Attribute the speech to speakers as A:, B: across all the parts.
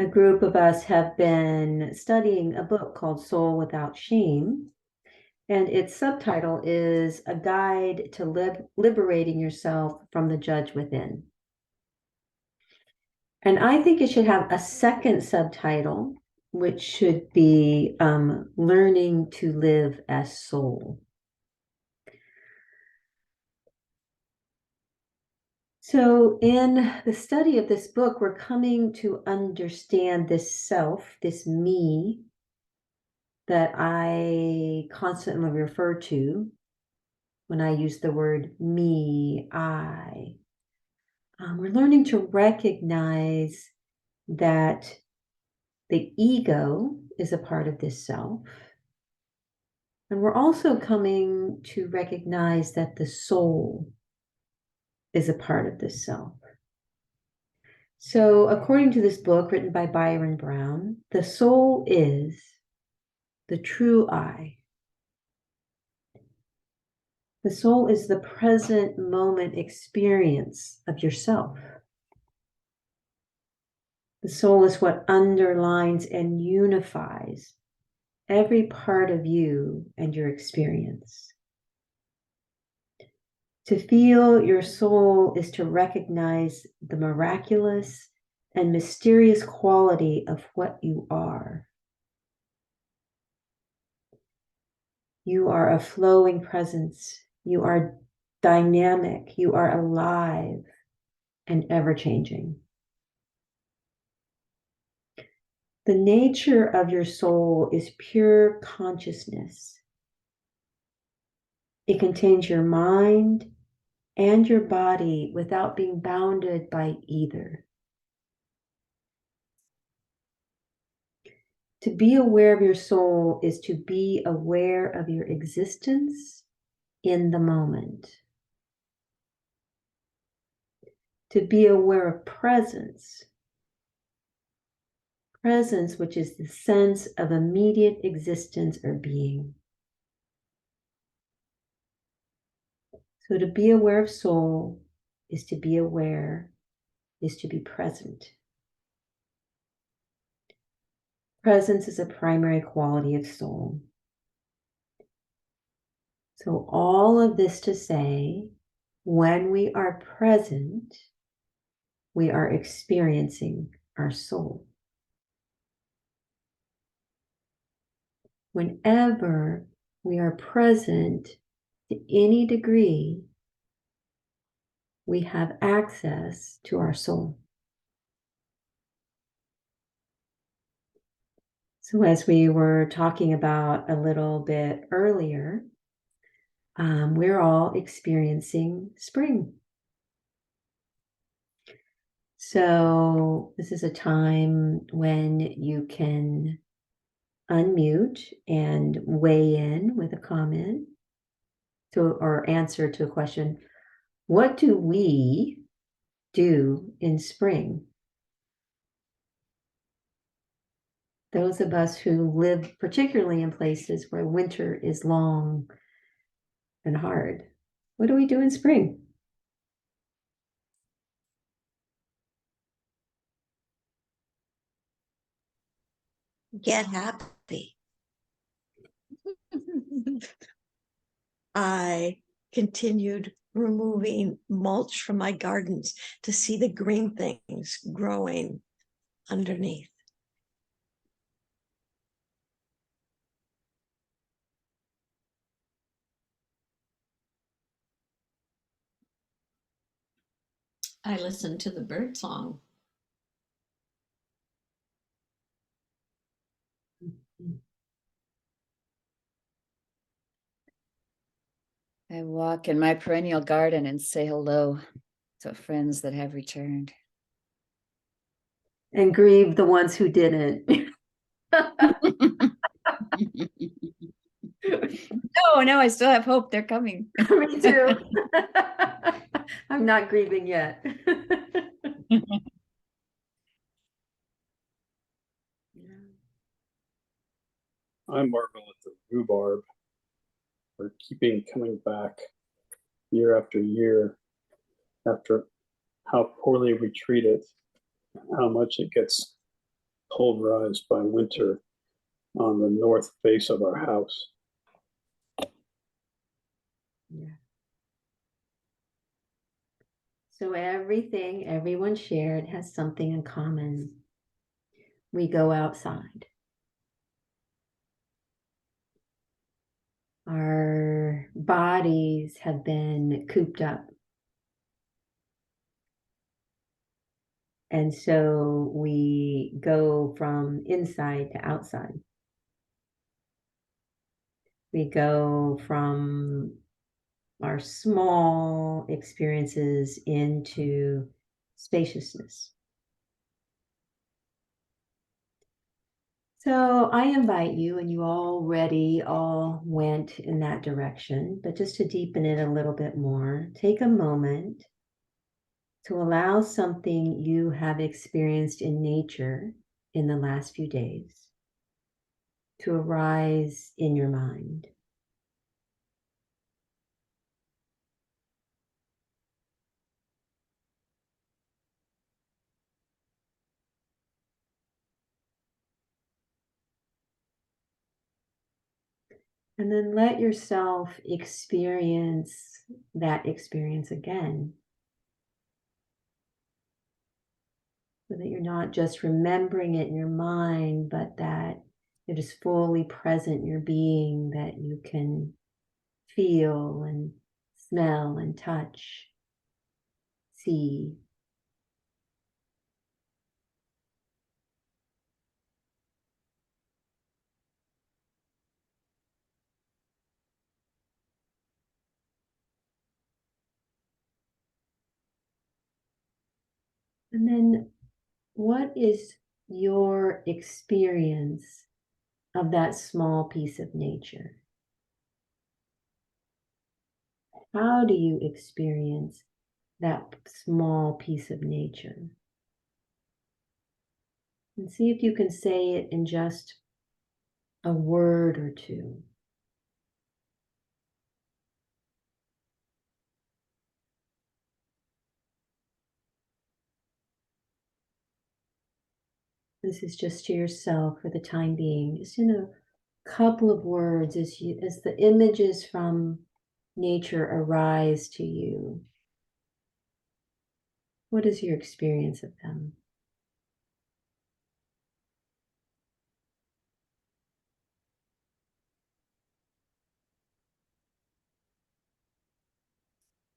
A: A group of us have been studying a book called Soul Without Shame, and its subtitle is A Guide to Liberating Yourself from the Judge Within. And I think it should have a second subtitle, which should be Learning to Live as Soul. So in the study of this book, we're coming to understand this self, this me, that I constantly refer to when I use the word me, I. We're learning to recognize that the ego is a part of this self. And we're also coming to recognize that the soul is a part of this self. So, according to this book written by Byron Brown, the soul is the true I. The soul is the present moment experience of yourself. The soul is what underlines and unifies every part of you and your experience. To feel your soul is to recognize the miraculous and mysterious quality of what you are. You are a flowing presence. You are dynamic. You are alive and ever-changing. The nature of your soul is pure consciousness. It contains your mind and your body without being bounded by either. To be aware of your soul is to be aware of your existence in the moment. To be aware of presence. Presence, which is the sense of immediate existence or being. So to be aware of soul is to be aware, is to be present. Presence is a primary quality of soul. So all of this to say, when we are present, we are experiencing our soul. Whenever we are present to any degree, we have access to our soul. So as we were talking about a little bit earlier, we're all experiencing spring. So this is a time when you can unmute and weigh in with a comment or answer to a question. What do we do in spring? Those of us who live particularly in places where winter is long and hard, what do we do in spring?
B: Get happy. I continued removing mulch from my gardens to see the green things growing underneath. I listened to the bird song.
C: I walk in my perennial garden and say hello to friends that have returned.
A: And grieve the ones who didn't.
C: No, I still have hope. They're coming.
A: Me too. I'm not grieving yet.
D: I marvel at the rhubarb for keeping coming back year after year after how poorly we treat it, how much it gets pulverized by winter on the north face of our house.
A: Yeah. So everything everyone shared has something in common. We go outside. Our bodies have been cooped up. And so we go from inside to outside. We go from our small experiences into spaciousness. So I invite you, and you already all went in that direction, but just to deepen it a little bit more, take a moment to allow something you have experienced in nature in the last few days to arise in your mind. And then let yourself experience that experience again. So that you're not just remembering it in your mind, but that it is fully present in your being, that you can feel and smell and touch, see. And then what is your experience of that small piece of nature? How do you experience that small piece of nature? And see if you can say it in just a word or two. This is just to yourself for the time being, just in a couple of words as the images from nature arise to you. What is your experience of them?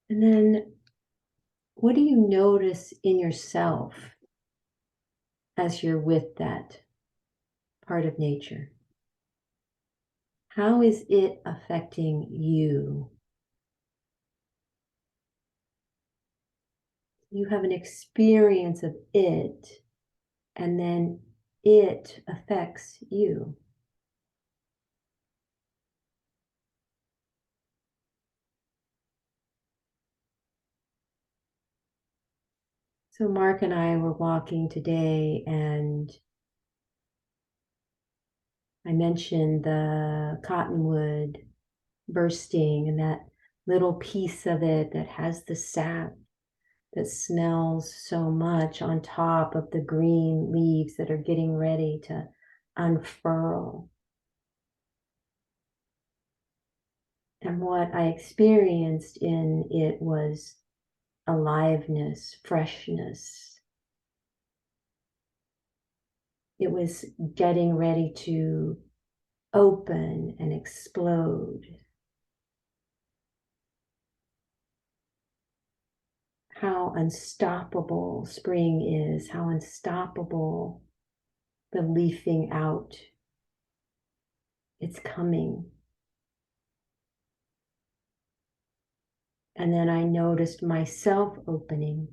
A: And then what do you notice in yourself as you're with that part of nature? How is it affecting you? You have an experience of it, and then it affects you. So Mark and I were walking today, and I mentioned the cottonwood bursting and that little piece of it that has the sap that smells so much on top of the green leaves that are getting ready to unfurl. And what I experienced in it was aliveness, freshness. It was getting ready to open and explode. How unstoppable spring is, how unstoppable the leafing out. It's coming. And then I noticed myself opening,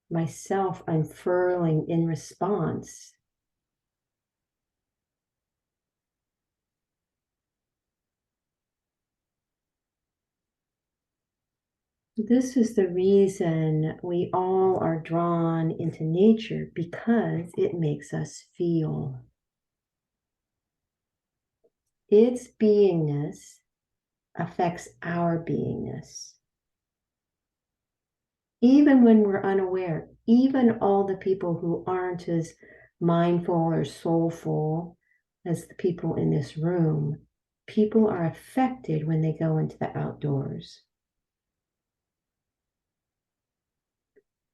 A: myself unfurling in response. This is the reason we all are drawn into nature, because it makes us feel. Its beingness affects our beingness. even when we're unaware, even all the people who aren't as mindful or soulful as the people in this room, people are affected when they go into the outdoors.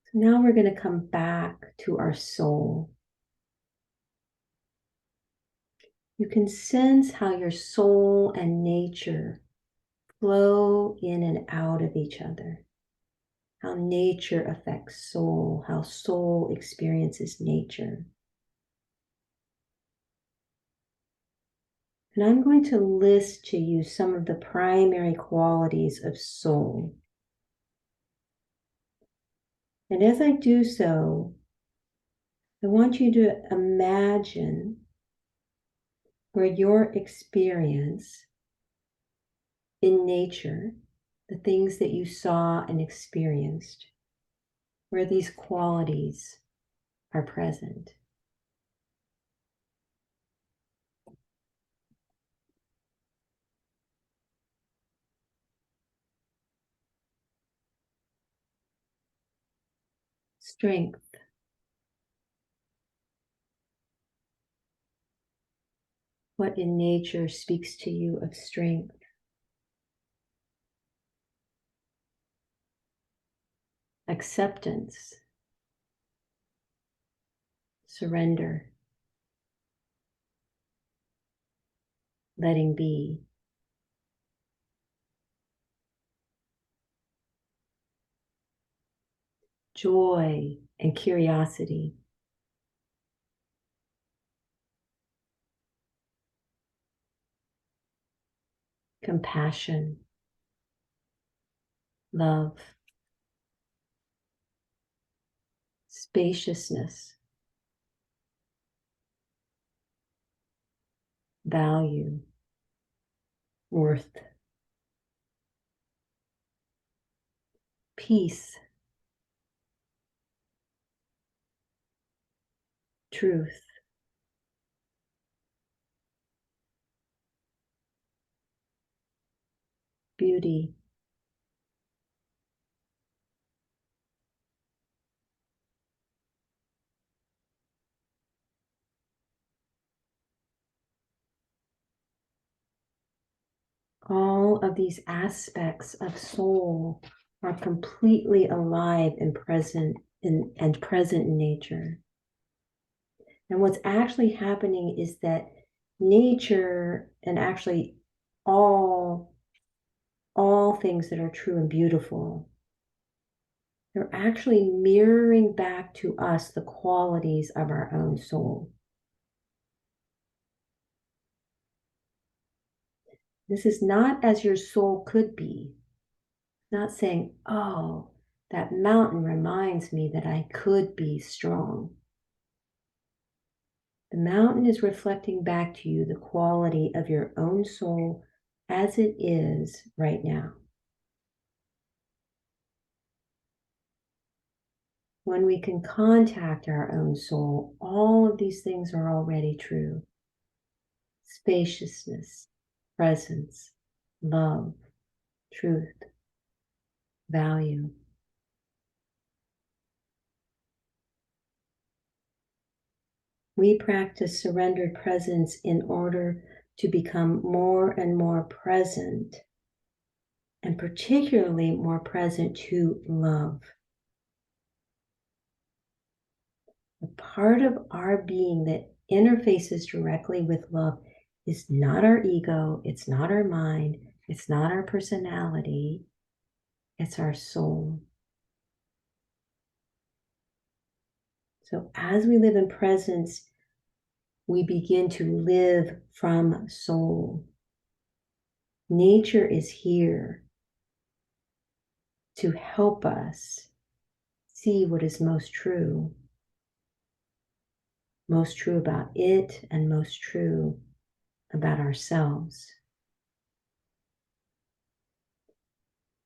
A: So now we're going to come back to our soul. You can sense how your soul and nature flow in and out of each other. How nature affects soul, how soul experiences nature. And I'm going to list to you some of the primary qualities of soul. And as I do so, I want you to imagine where your experience in nature, the things that you saw and experienced, where these qualities are present. Strength. What in nature speaks to you of strength? Acceptance. Surrender. Letting be. Joy and curiosity. Compassion. Love. Spaciousness. Value. Worth. Peace. Truth. Beauty. All of these aspects of soul are completely alive and present in nature. And what's actually happening is that nature, and actually all things that are true and beautiful, they're actually mirroring back to us the qualities of our own soul. This is not as your soul could be. Not saying, oh, that mountain reminds me that I could be strong. The mountain is reflecting back to you the quality of your own soul as it is right now. When we can contact our own soul, all of these things are already true. Spaciousness, presence, love, truth, value. We practice surrendered presence in order to become more and more present, and particularly more present to love. The part of our being that interfaces directly with love is not our ego, it's not our mind, it's not our personality, it's our soul. So as we live in presence, we begin to live from soul. Nature is here to help us see what is most true about it and most true about ourselves.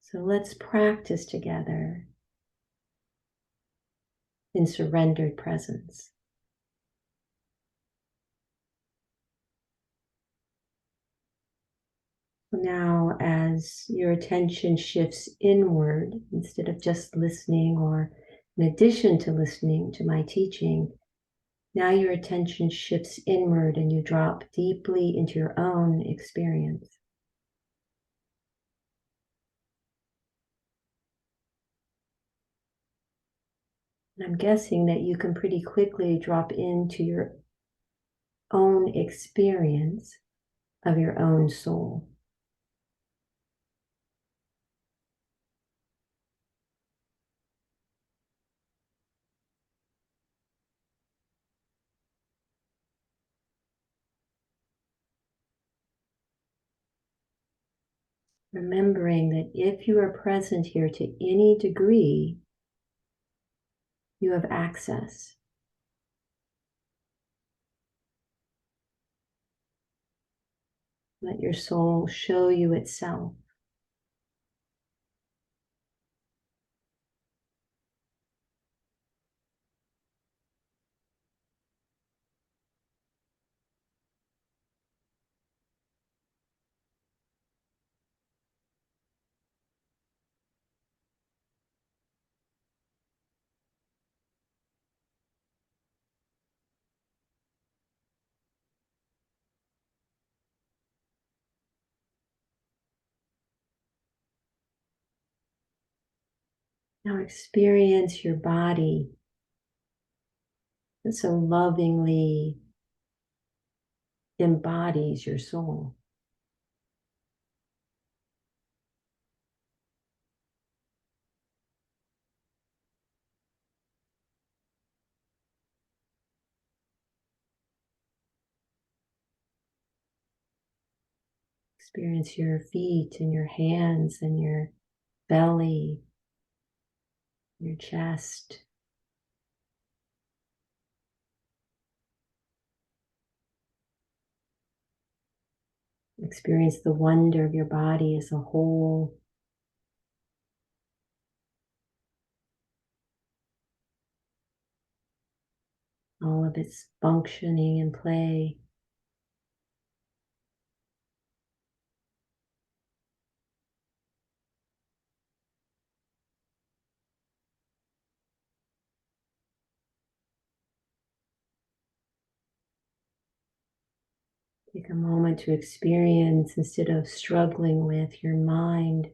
A: So let's practice together in surrendered presence. Now, as your attention shifts inward, instead of just listening or in addition to listening to my teaching, now your attention shifts inward and you drop deeply into your own experience. And I'm guessing that you can pretty quickly drop into your own experience of your own soul. Remembering that if you are present here to any degree, you have access. Let your soul show you itself. Now experience your body that so lovingly embodies your soul. Experience your feet and your hands and your belly, your chest. Experience the wonder of your body as a whole. All of its functioning and play. Take a moment to experience, instead of struggling with your mind,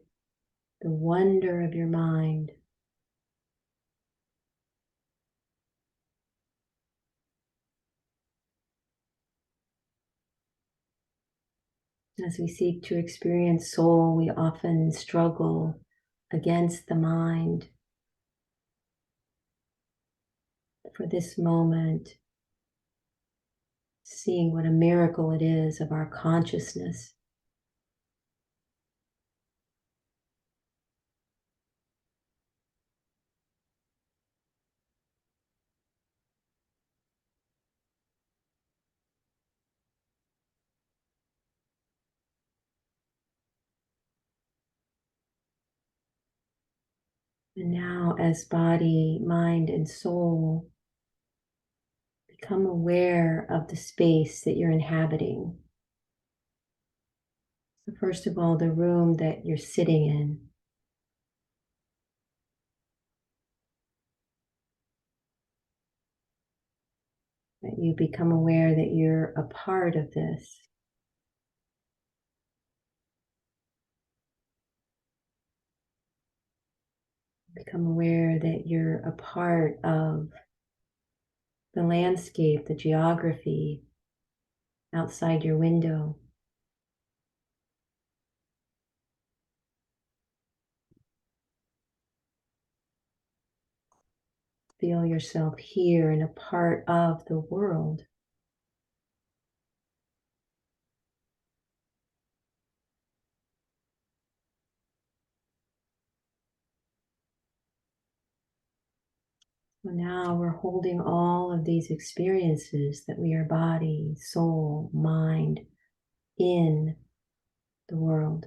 A: the wonder of your mind. As we seek to experience soul, we often struggle against the mind. For this moment, seeing what a miracle it is of our consciousness. And now, as body, mind, and soul, become aware of the space that you're inhabiting. So first of all, the room that you're sitting in. That you become aware that you're a part of this. Become aware that you're a part of the landscape, the geography outside your window. Feel yourself here and a part of the world. So now we're holding all of these experiences that we are body, soul, mind in the world.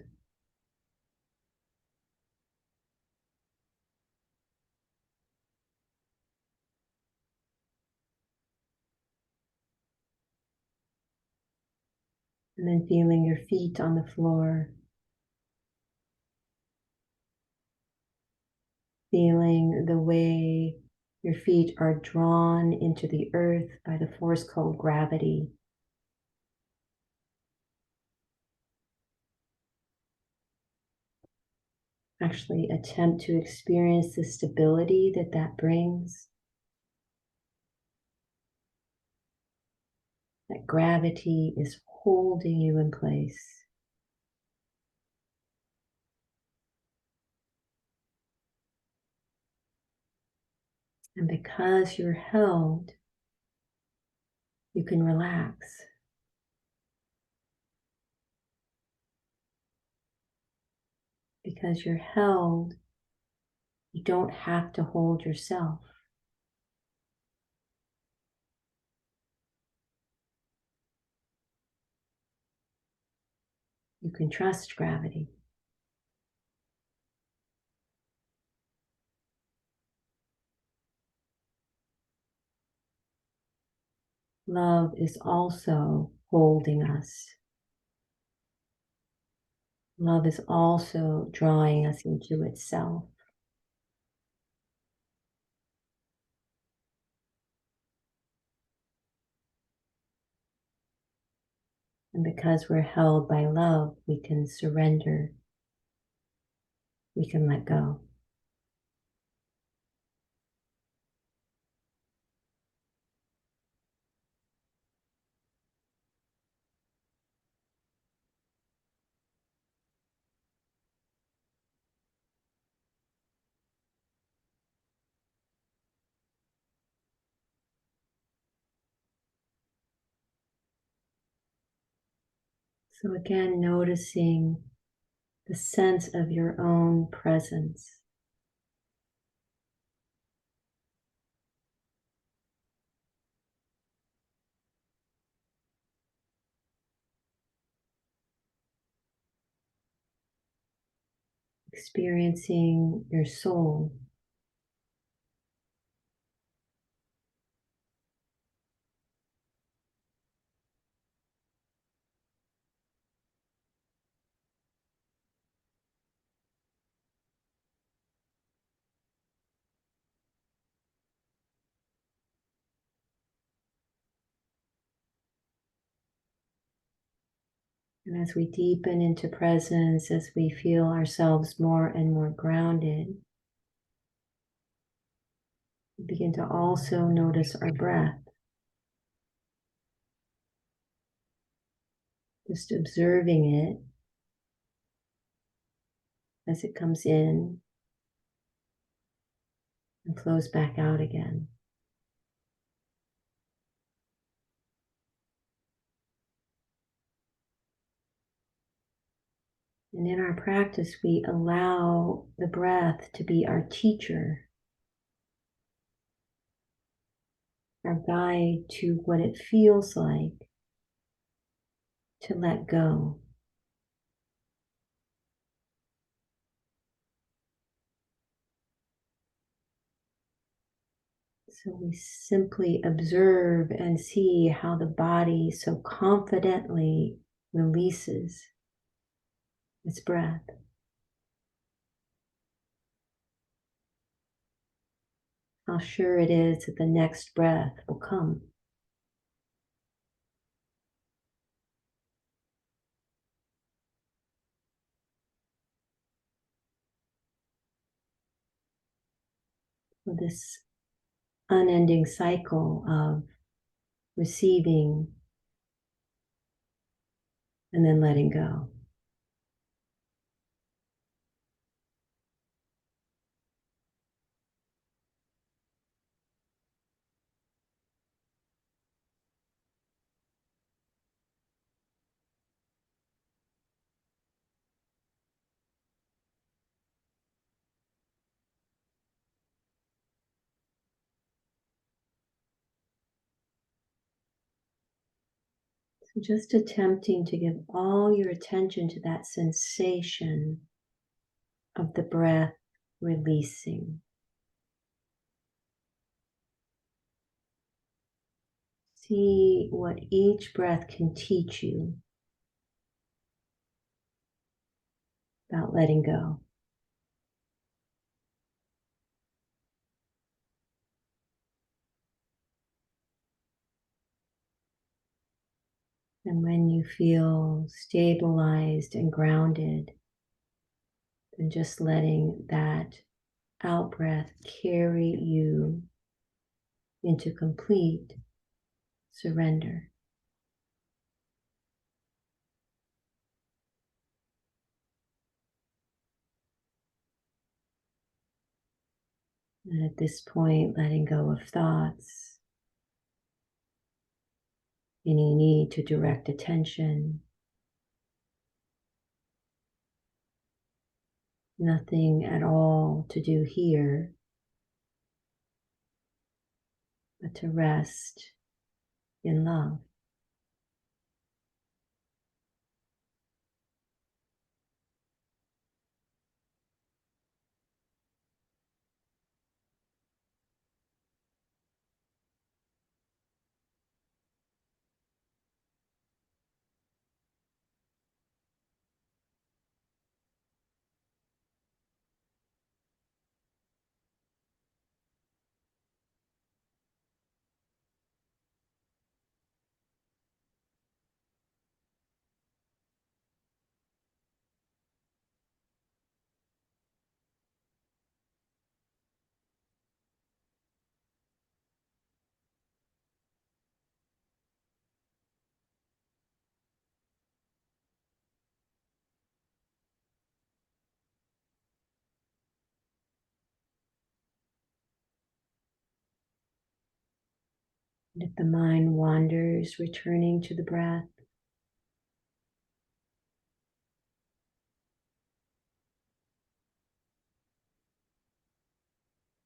A: And then feeling your feet on the floor. Feeling the way your feet are drawn into the earth by the force called gravity. Actually attempt to experience the stability that that brings. That gravity is holding you in place. And because you're held, you can relax. Because you're held, you don't have to hold yourself. You can trust gravity. Love is also holding us. Love is also drawing us into itself. And because we're held by love, we can surrender. We can let go. So again, noticing the sense of your own presence. Experiencing your soul. And as we deepen into presence, as we feel ourselves more and more grounded, we begin to also notice our breath. Just observing it as it comes in and flows back out again. And in our practice, we allow the breath to be our teacher, our guide to what it feels like to let go. So we simply observe and see how the body so confidently releases its breath. How sure it is that the next breath will come. So this unending cycle of receiving and then letting go. So just attempting to give all your attention to that sensation of the breath releasing. See what each breath can teach you about letting go. And when you feel stabilized and grounded, then just letting that out breath carry you into complete surrender. And at this point, letting go of thoughts, any need to direct attention, nothing at all to do here, but to rest in love. And if the mind wanders, returning to the breath,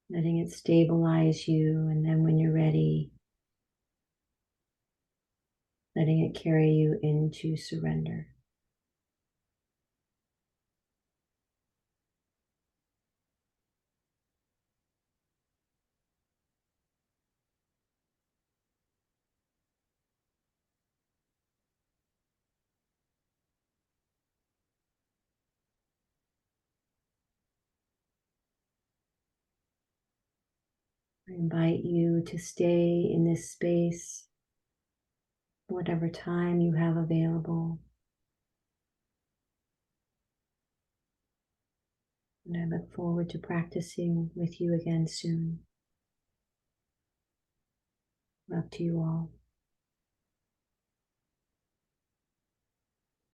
A: letting it stabilize you, and then when you're ready, letting it carry you into surrender. I invite you to stay in this space whatever time you have available. And I look forward to practicing with you again soon. Love to you all.